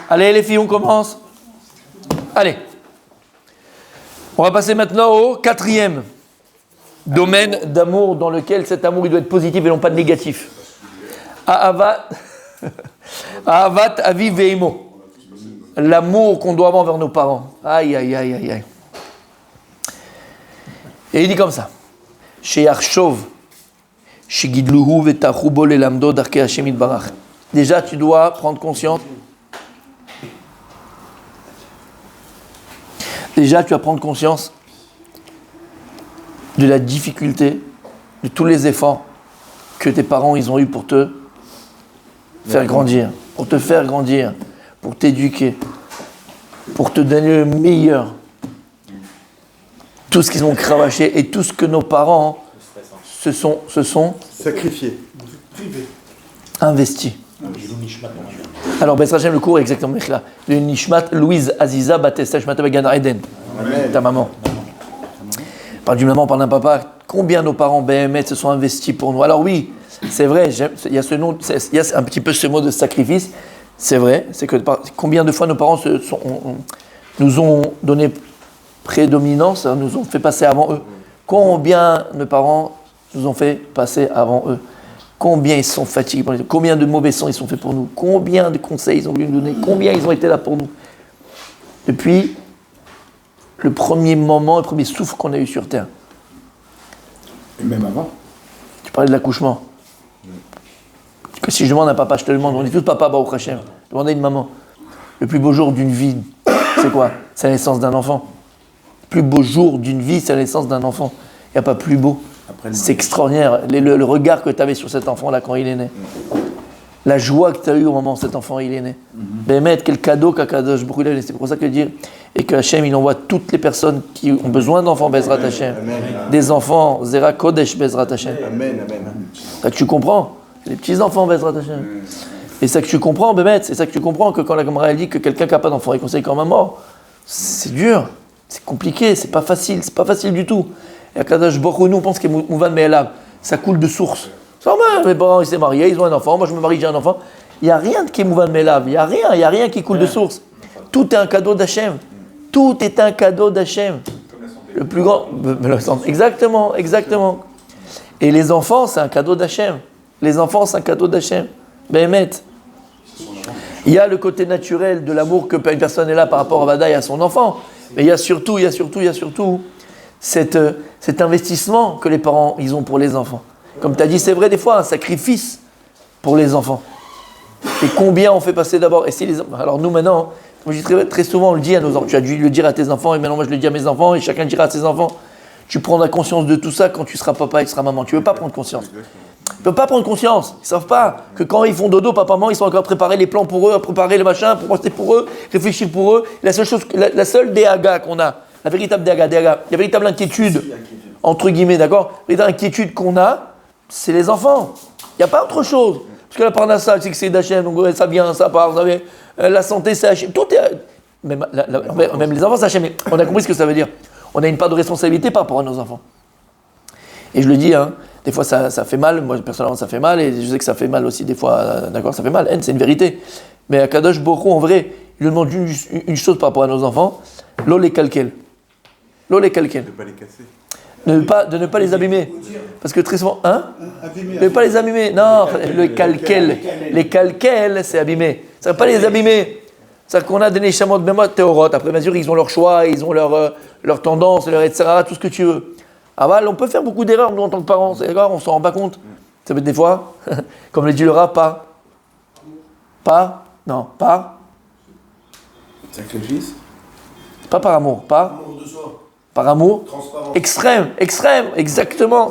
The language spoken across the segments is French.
Allez les filles, on commence. Allez. On va passer maintenant au 4e domaine d'amour dans lequel cet amour il doit être positif et non pas négatif. Ahavat aviv ve'imo. L'amour qu'on doit avoir envers nos parents. Aïe, aïe, aïe, aïe, aïe. Et il dit comme ça. Chez Arshov, chez Gidluhu vetachu bo lelamdo darkei Hashem yitbarach. Déjà, tu dois prendre conscience. Déjà, tu vas prendre conscience de la difficulté, de tous les efforts que tes parents ils ont eu pour te faire grandir, pour te faire grandir, pour t'éduquer, pour te donner le meilleur. Tout ce qu'ils ont cravaché et tout ce que nos parents se sont sacrifiés, investis. Alors, Bezrat Hashem, le cours est exactement là. Le Nishmat Louise Aziza Batesta Shmata Begana Eden. Ta maman. Par du maman, par d'un papa, combien nos parents BMS se sont investis pour nous. Alors oui, c'est vrai, il y a ce nom, il y a un petit peu ce mot de sacrifice. C'est vrai, c'est que combien de fois nos parents nous ont donné prédominance, nous ont fait passer avant eux. Combien de parents nous ont fait passer avant eux. Combien ils sont fatigués, combien de mauvais sons ils sont faits pour nous, combien de conseils ils ont voulu nous donner, combien ils ont été là pour nous. Depuis le premier moment, le premier souffle qu'on a eu sur Terre. Et même avant. Tu parlais de l'accouchement. Que si je demande à un papa, je te le demande, on dit tous papa, Baruch Hashem. Demandez à une maman. Le plus beau jour d'une vie, c'est quoi? C'est la naissance d'un enfant. Le plus beau jour d'une vie, c'est la naissance d'un enfant. Il n'y a pas plus beau. C'est extraordinaire, le regard que tu avais sur cet enfant-là quand il est né. La joie que tu as eue au moment où cet enfant il est né. Bémet, quel cadeau qu'Akadosh Baruch Hu, c'est pour ça que dire, et que Hachem il envoie toutes les personnes qui ont besoin d'enfants Bezrat Hachem. Des enfants, Zera Kodesh Bezrat Hachem. C'est ça que tu comprends, les petits-enfants Bezrat Hachem. Et ça que tu comprends, Bémet, c'est ça que tu comprends que quand la Gemara dit que quelqu'un qui n'a pas d'enfant est conseillé comme un mort, c'est dur, c'est compliqué, c'est pas facile du tout. Et à Kadosh Baruch Hu, nous on pense que Mouvan Me'elav, ça coule de source. C'est normal, mes parents ils s'est mariés, ils ont un enfant, moi je me marie, j'ai un enfant. Il n'y a rien qui est Mouvan Me'elav, il n'y a rien qui coule de source. Tout est un cadeau d'Hachem. Tout est un cadeau d'Hachem. Le plus grand. Exactement. Et les enfants, c'est un cadeau d'Hachem. Les enfants, c'est un cadeau d'Hachem. Béhémet. Il y a le côté naturel de l'amour que une personne est là par rapport à Vadaï à son enfant. Mais il y a surtout cet investissement que les parents ils ont pour les enfants. Comme tu as dit, c'est vrai des fois, un sacrifice pour les enfants. Et combien on fait passer d'abord. Alors nous maintenant, moi je dis très souvent, on le dit à nos enfants, tu as dû le dire à tes enfants, et maintenant moi je le dis à mes enfants, et chacun dira à ses enfants, tu prendras conscience de tout ça quand tu seras papa et tu seras maman. Tu ne veux pas prendre conscience. Tu ne peux pas prendre conscience. Ils ne savent pas que quand ils font dodo, papa, maman, ils sont encore à préparer les plans pour eux, à préparer les machins, pour rester pour eux, réfléchir pour eux. La seule DAGA qu'on a, la véritable DAGA, la véritable inquiétude, entre guillemets, d'accord, la véritable inquiétude qu'on a, c'est les enfants. Il n'y a pas autre chose. Parce que la parnassa, c'est que c'est d'Hachem, donc ça vient, ça part, vous savez, la santé, c'est Hachem. Tout est. Même les enfants, c'est Hachem. Mais on a compris ce que ça veut dire. On a une part de responsabilité par rapport à nos enfants. Et je le dis, des fois ça fait mal, moi personnellement ça fait mal, et je sais que ça fait mal aussi des fois, d'accord, ça fait mal, c'est une vérité. Mais à Kadosh Baruch Hu, en vrai, il nous demande une chose par rapport à nos enfants, l'eau les calquel. De ne pas les casser. De ne pas les abîmer. Parce que très souvent, de ne pas les abîmer. Non, le calquel. Les calquels, c'est abîmer. Ça ne va pas les abîmer. C'est-à-dire qu'on a des neshamot bemot théorot. Après, bien sûr, ils ont leur choix, ils ont leur tendance, leur etc., tout ce que tu veux. Aval, on peut faire beaucoup d'erreurs, nous, en tant que parents, c'est d'accord, on ne s'en rend pas compte. Ça peut être des fois, comme le dit le rat, Sacrifice. Pas par amour, Amour de soi. Par amour. Transparence. Extrême, exactement.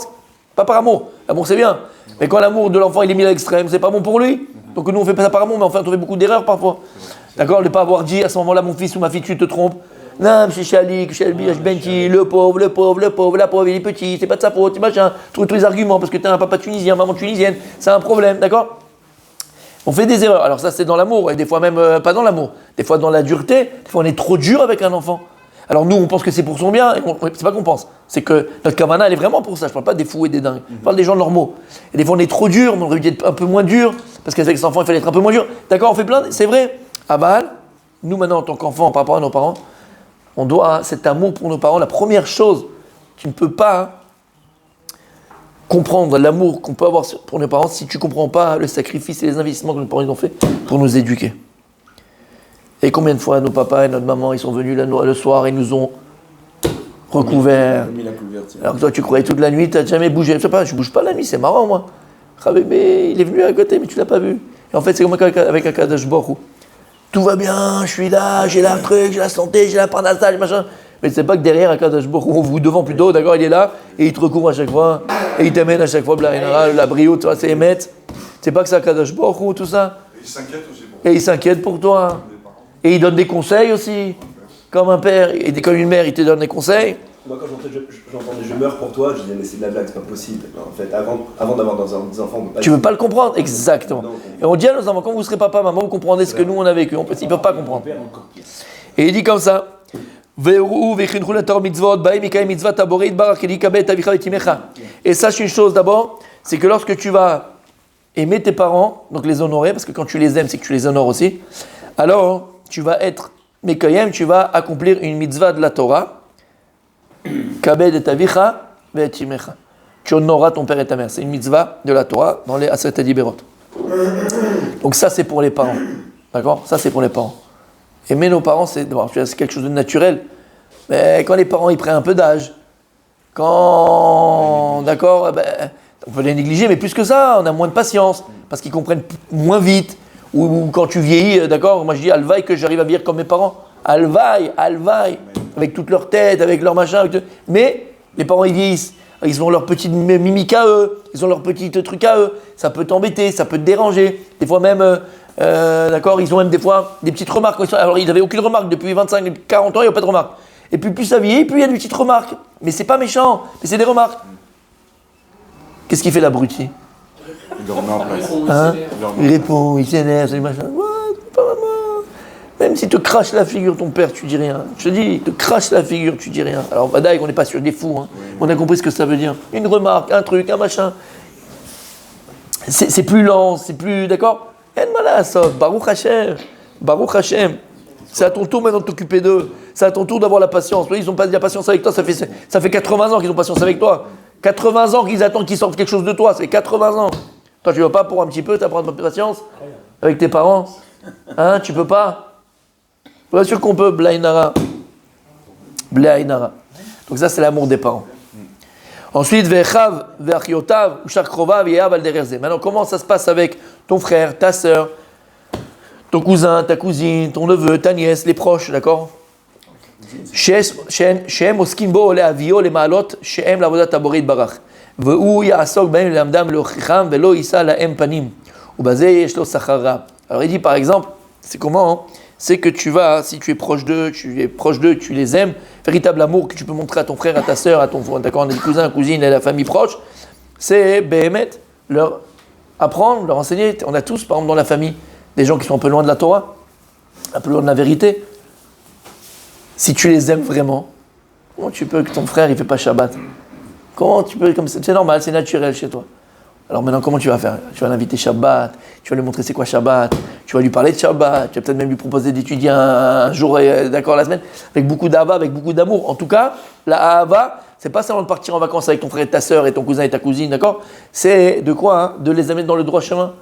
Pas par amour. L'amour, c'est bien. Mais quand l'amour de l'enfant, il est mis à l'extrême, c'est pas bon pour lui. Donc nous, on fait pas ça par amour, mais enfin, on fait beaucoup d'erreurs parfois. D'accord, de ne pas avoir dit à ce moment-là, mon fils ou ma fille, tu te trompes. Non, monsieur Chalik, Benti, le pauvre, la pauvre, il est petit, c'est pas de sa faute, machin. Trouve tous les arguments, parce que tu as un papa tunisien, maman tunisienne, c'est un problème, d'accord? On fait des erreurs. Alors ça, c'est dans l'amour, et des fois même pas dans l'amour. Des fois dans la dureté, des fois on est trop dur avec un enfant. Alors nous, on pense que c'est pour son bien, et c'est pas qu'on pense. C'est que notre kavana, elle est vraiment pour ça. Je parle pas des fous et des dingues. Je parle des gens normaux. Et des fois, on est trop dur, mais on aurait dû être un peu moins dur, parce qu'avec ses enfants, il fallait être un peu moins dur. D'accord, on fait plein, c'est vrai. Aval, nous maintenant, en tant qu'enfants, par rapport à nos parents, on doit cet amour pour nos parents. La première chose, tu ne peux pas comprendre l'amour qu'on peut avoir pour nos parents si tu ne comprends pas le sacrifice et les investissements que nos parents ont fait pour nous éduquer. Et combien de fois nos papas et notre maman, ils sont venus le soir et nous ont recouverts. Alors que toi, tu croyais toute la nuit, tu n'as jamais bougé. Je sais pas, je ne bouge pas la nuit, c'est marrant, moi. Mais il est venu à côté, mais tu ne l'as pas vu. Et en fait, c'est comme avec Akadosh Baruch Hu. Tout va bien, je suis là, j'ai la truc, j'ai la santé, j'ai la parnassage, machin. Mais c'est pas que derrière Akadosh Baruch Hu, ou devant plutôt, d'accord, il est là, et il te recouvre à chaque fois, et il t'amène à chaque fois, la brio, tu vois, c'est Emet. C'est pas que c'est Akadosh Baruch Hu, tout ça. Et il s'inquiète aussi pour toi. Et il s'inquiète pour toi. Et il donne des conseils aussi. Comme un père, et comme une mère, il te donne des conseils. Moi, quand j'entendais je meurs pour toi, je disais, mais c'est de la blague, c'est pas possible. En fait, avant d'avoir des enfants, on peut pas. Tu veux pas le comprendre, exactement. Et on dit à nos enfants, quand vous serez papa, maman, vous comprendrez ce que nous on a vécu. Ils peuvent pas comprendre. Et il dit comme ça. Et sache une chose d'abord, c'est que lorsque tu vas aimer tes parents, donc les honorer, parce que quand tu les aimes, c'est que tu les honores aussi, alors tu vas être Mekayem, tu vas accomplir une mitzvah de la Torah. Kabed et avicha ve'etimecha. Tu honoreras ton père et ta mère. C'est une mitzvah de la Torah dans les Aseret HaDiberot. Donc ça, c'est pour les parents. D'accord ? Ça, c'est pour les parents. Aimer nos parents, c'est quelque chose de naturel. Mais quand les parents, ils prennent un peu d'âge, d'accord, on peut les négliger, mais plus que ça, on a moins de patience, parce qu'ils comprennent moins vite. Ou quand tu vieillis, d'accord, moi je dis, alvaï que j'arrive à vieillir comme mes parents. Alvaï, avec toute leur tête, avec leur machin. Mais les parents, ils vieillissent. Ils ont leur petite mimique à eux, ils ont leur petit truc à eux. Ça peut t'embêter, ça peut te déranger. Des fois même, d'accord, ils ont même des fois des petites remarques. Alors ils n'avaient aucune remarque depuis 25, 40 ans, il n'y a pas de remarque. Et puis plus ça vieillit, plus il y a des petites remarques. Mais c'est pas méchant, mais c'est des remarques. Qu'est-ce qu'il fait l'abruti ? Il le remet en place. Hein ? Il répond, il s'énerve, c'est du machin. Ouais, pas maman. Même s'il te crache la figure, ton père, tu dis rien. Je te dis, il te crache la figure, tu dis rien. Alors, Vadaï, on n'est pas sur des fous. Hein. On a compris ce que ça veut dire. Une remarque, un truc, un machin. C'est plus lent, c'est plus. D'accord ? Baruch Hashem. Baruch Hashem. C'est à ton tour maintenant de t'occuper d'eux. C'est à ton tour d'avoir la patience. Ils n'ont pas de la patience avec toi. Ça fait 80 ans qu'ils ont patience avec toi. 80 ans qu'ils attendent qu'ils sortent quelque chose de toi. C'est 80 ans. Toi, tu ne vas pas pour un petit peu t'apprendre de patience avec tes parents ? Hein, tu peux pas ? Bien sûr qu'on peut, Blainara. Donc ça, c'est l'amour des parents. Ensuite, Vechav, Veachiotav, Ushar Krovav, Yehav al dererze. Maintenant, comment ça se passe avec ton frère, ta sœur, ton cousin, ta cousine, ton neveu, ta nièce, les proches, d'accord ? Shem oskim bo ole avio le maalot shem lavodat haborei barach. והוא יעסוק בהם ללמדם להוכיחם ולא יישא להם פנים. ובזה יש לו שכר רב. Alors il dit par exemple, c'est comment ? C'est que tu vas, si tu es proche d'eux, tu les aimes, véritable amour que tu peux montrer à ton frère, à ta sœur, à ton d'accord, des cousins, cousines, à la famille proche, c'est Béhémet, leur apprendre, leur enseigner. On a tous, par exemple, dans la famille, des gens qui sont un peu loin de la Torah, un peu loin de la vérité. Si tu les aimes vraiment, comment tu peux que ton frère il fait pas Shabbat ? Comment tu peux, comme c'est normal, c'est naturel chez toi. Alors maintenant, comment tu vas faire ? Tu vas l'inviter Shabbat, tu vas lui montrer c'est quoi Shabbat, tu vas lui parler de Shabbat, tu vas peut-être même lui proposer d'étudier un jour, d'accord, la semaine, avec beaucoup d'ahava, avec beaucoup d'amour. En tout cas, la ahava, c'est pas seulement de partir en vacances avec ton frère et ta sœur et ton cousin et ta cousine, d'accord ? C'est de quoi, hein ? De les amener dans le droit chemin.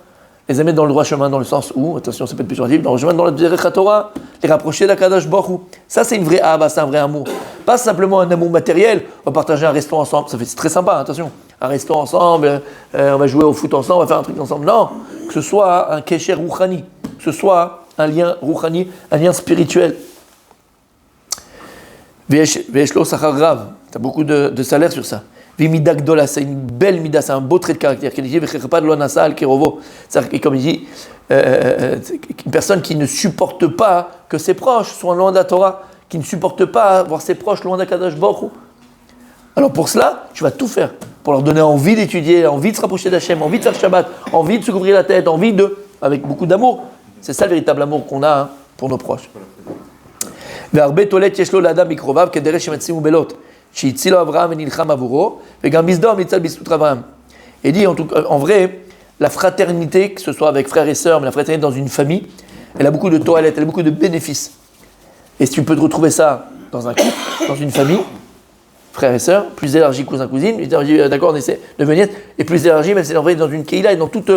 Les amener dans le droit chemin dans le sens où, attention, ça peut être plus sensible, dans le chemin, dans la Derech Torah, les rapprocher d'Akadosh Baruch Hu. Ça, c'est une vraie ahava, c'est un vrai amour. Pas simplement un amour matériel, on va partager un resto ensemble, c'est très sympa, attention. Un resto ensemble, on va jouer au foot ensemble, on va faire un truc ensemble. Non, que ce soit un kesher rouchani, que ce soit un lien rouchani, un lien spirituel. Veshlo sachar rav, tu as beaucoup de salaire sur ça. Vimida gdola, c'est une belle mida, c'est un beau trait de caractère. C'est-à-dire, comme il dit, une personne qui ne supporte pas que ses proches soient loin de la Torah, qui ne supporte pas voir ses proches loin d'Akadosh Baruch Hu. Alors pour cela, tu vas tout faire pour leur donner envie d'étudier, envie de se rapprocher d'Hachem, envie de faire Shabbat, envie de se couvrir la tête, envie de, avec beaucoup d'amour. C'est ça le véritable amour qu'on a pour nos proches. והרבה תולת יש לו לאדם מקרוביו כדרך שמצימו בלוט, שהצילו אברהם ונלחם עבורו, וגם בסדום ניצל בזכות אברהם. Et dit en vrai, la fraternité, que ce soit avec frères et sœurs, mais la fraternité dans une famille, elle a beaucoup de toilettes, elle a beaucoup de bénéfices. Et si tu peux te retrouver ça dans un couple, dans une famille, frères et sœurs, plus élargi cousins, cousines, plus élargi, d'accord, on essaie de venir, et plus élargi, mais c'est envoyé dans une keïla et dans toute...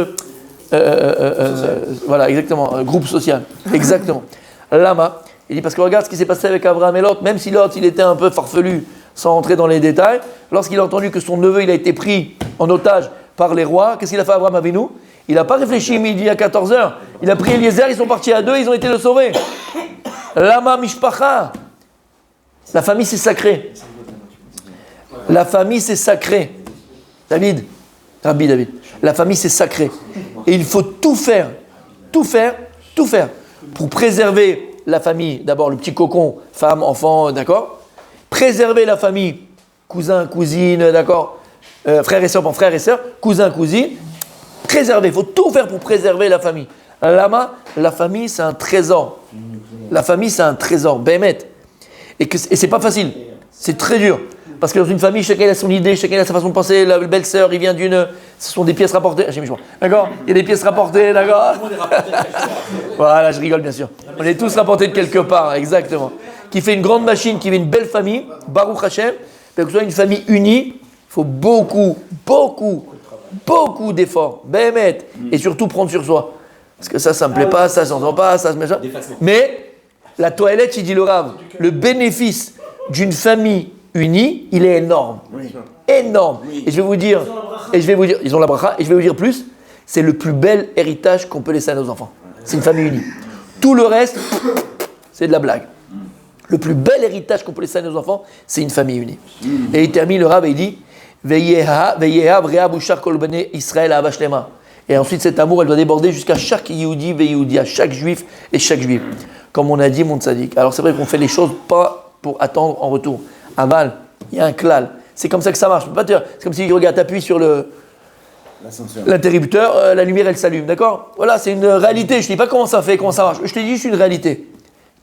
voilà, exactement, groupe social, exactement. Lama, il dit parce que regarde ce qui s'est passé avec Abraham et Lot, même si Lot il était un peu farfelu, sans rentrer dans les détails, lorsqu'il a entendu que son neveu il a été pris en otage par les rois, qu'est-ce qu'il a fait Abraham Avinu? Il n'a pas réfléchi midi à 14h, il a pris Eliezer, ils sont partis à deux, ils ont été le sauver. Lama mishpacha, la famille c'est sacré. La famille c'est sacré. Rabbi David, la famille c'est sacré. Et il faut tout faire pour préserver la famille. D'abord le petit cocon, femme, enfant, d'accord. Préserver la famille, cousin, cousine, d'accord. Frères et sœurs, cousin, cousine. Préserver, il faut tout faire pour préserver la famille. Lama, la famille c'est un trésor. La famille c'est un trésor, Bémet. Et c'est pas facile, c'est très dur. Parce que dans une famille, chacun a son idée, chacun a sa façon de penser. La belle-sœur, il vient d'une... Ce sont des pièces rapportées. D'accord. Il y a des pièces rapportées, d'accord. Voilà, je rigole bien sûr. On est tous rapportés de quelque part, exactement. Qui fait une grande machine, qui fait une belle famille, Baruch Hashem. Que ce soit une famille unie, il faut beaucoup d'efforts. Bémet. Et surtout prendre sur soi. Parce que ça me plaît pas, ça s'entend pas, ça se met... Mais la toilette, il dit le Rav, le bénéfice d'une famille unis, il est énorme. Oui. Énorme. Oui. Et je vais vous dire, ils ont la bracha, et je vais vous dire plus, c'est le plus bel héritage qu'on peut laisser à nos enfants. C'est une famille unie. Tout le reste, c'est de la blague. Le plus bel héritage qu'on peut laisser à nos enfants, c'est une famille unie. Et il termine le Rav et il dit, et ensuite cet amour, elle doit déborder jusqu'à chaque Yehudi veYehudi, à chaque juif et chaque juif. Comme on a dit, mon tzaddik. Alors c'est vrai qu'on fait les choses pas pour attendre en retour. Aval, il y a un klal. C'est comme ça que ça marche. Je peux pas te dire. C'est comme si, regarde, tu appuies sur l'interrupteur, la lumière elle s'allume, d'accord? Voilà, c'est une réalité. Je ne dis pas comment ça fait, comment ça marche. Je te dis juste une réalité.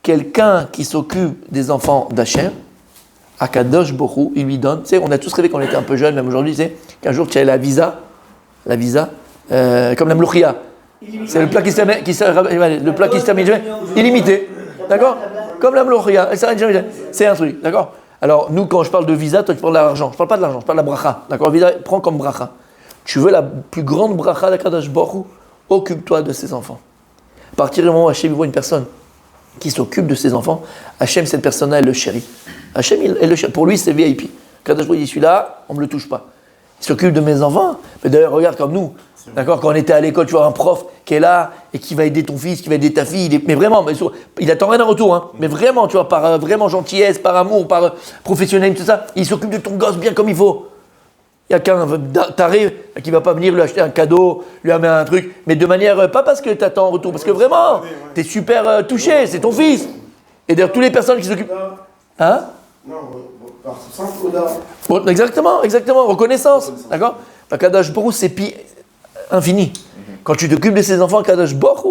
Quelqu'un qui s'occupe des enfants d'Hachem, Akadosh Borou, il lui donne. Tu sais, on a tous rêvé quand on était un peu jeune, même aujourd'hui, tu sais, qu'un jour tu as la visa, comme la mlouchia. C'est le plat qui se termine jamais, illimité, d'accord? Comme la mlouchia, c'est un truc, d'accord? Alors, nous, quand je parle de visa, toi, tu parles de l'argent. Je ne parle pas de l'argent, je parle de la bracha. D'accord? Visa, prends comme bracha. Tu veux la plus grande bracha d'Akadosh Baruch Hu, occupe-toi de ses enfants. À partir du moment où Hachem voit une personne qui s'occupe de ses enfants, Hachem, cette personne-là, elle le chérit. Hachem, elle le chérit. Pour lui, c'est VIP. Akadosh Baruch Hu dit, celui-là, on ne me le touche pas. Il s'occupe de mes enfants. Mais d'ailleurs, regarde comme nous. D'accord, quand on était à l'école, tu vois un prof qui est là et qui va aider ton fils, qui va aider ta fille. Mais vraiment, il attend rien en retour. Hein. Mais vraiment, tu vois, par vraiment gentillesse, par amour, par professionnalisme, tout ça. Il s'occupe de ton gosse bien comme il faut. Il n'y a qu'un taré qui ne va pas venir lui acheter un cadeau, lui amener un truc. Mais de manière, pas parce que tu attends en retour, parce que vraiment, tu es super touché, c'est ton fils. Et d'ailleurs, toutes les personnes qui s'occupent... Hein? Non, par simple Oda. Exactement, reconnaissance. D'accord? Akadosh Baruch Hu, c'est infini. Quand tu t'occupes de ces enfants, Kadosh Baruch Hu,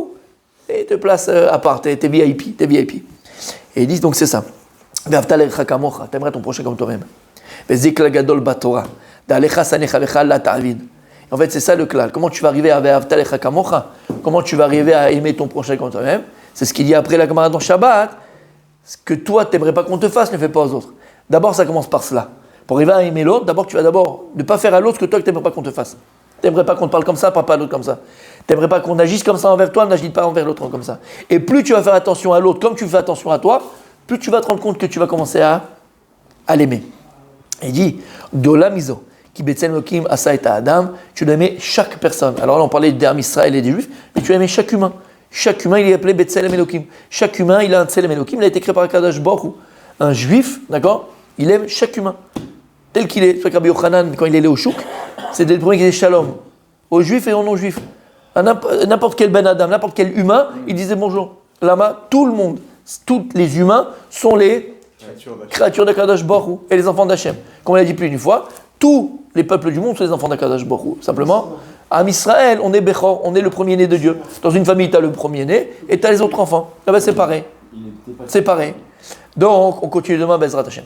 et te place à part, t'es VIP. Et ils disent donc c'est ça. T'aimerais ton prochain comme toi-même. En fait, c'est ça le klal. Comment tu vas arriver à comment tu vas arriver à aimer ton prochain comme toi-même? C'est ce qu'il dit après la camarade dans Shabbat. Ce que toi, t'aimerais pas qu'on te fasse, ne fais pas aux autres. D'abord, ça commence par cela. Pour arriver à aimer l'autre, d'abord, tu vas ne pas faire à l'autre ce que toi, tu n'aimerais pas qu'on te fasse. T'aimerais pas qu'on te parle comme ça, parle pas à l'autre comme ça. T'aimerais pas qu'on agisse comme ça envers toi, n'agis pas envers l'autre comme ça. Et plus tu vas faire attention à l'autre comme tu fais attention à toi, plus tu vas te rendre compte que tu vas commencer à l'aimer. Il dit, Dola miso, qui betzel mokim asa et adam, tu dois aimer chaque personne. Alors là, on parlait d'Am Israël et des Juifs, mais tu dois aimer chaque humain. Chaque humain, il est appelé Betzelem Elokim. Chaque humain, il a un Tselem Elokim, il a été créé par Akadosh Baruch Hu. Un Juif, d'accord, il aime chaque humain. Tel qu'il est. C'est vrai que Rabbi Yochanan, quand il est allé au Chouk, c'était le premier qui disait Shalom. Aux Juifs et aux non-Juifs. À n'importe quel Ben Adam, n'importe quel humain, il disait bonjour. Lama, tout le monde, tous les humains sont les créatures d'Akadosh Baruch Hu et les enfants d'Hachem. Comme on l'a dit plus d'une fois, tous les peuples du monde sont les enfants d'Akadosh Baruch Hu. Simplement, à Israël, on est Bechor, on est le premier-né de Dieu. Dans une famille, tu as le premier-né et tu as les autres enfants. Là-bas, c'est pareil. C'est pareil. Donc, on continue demain, Bezrat Hachem.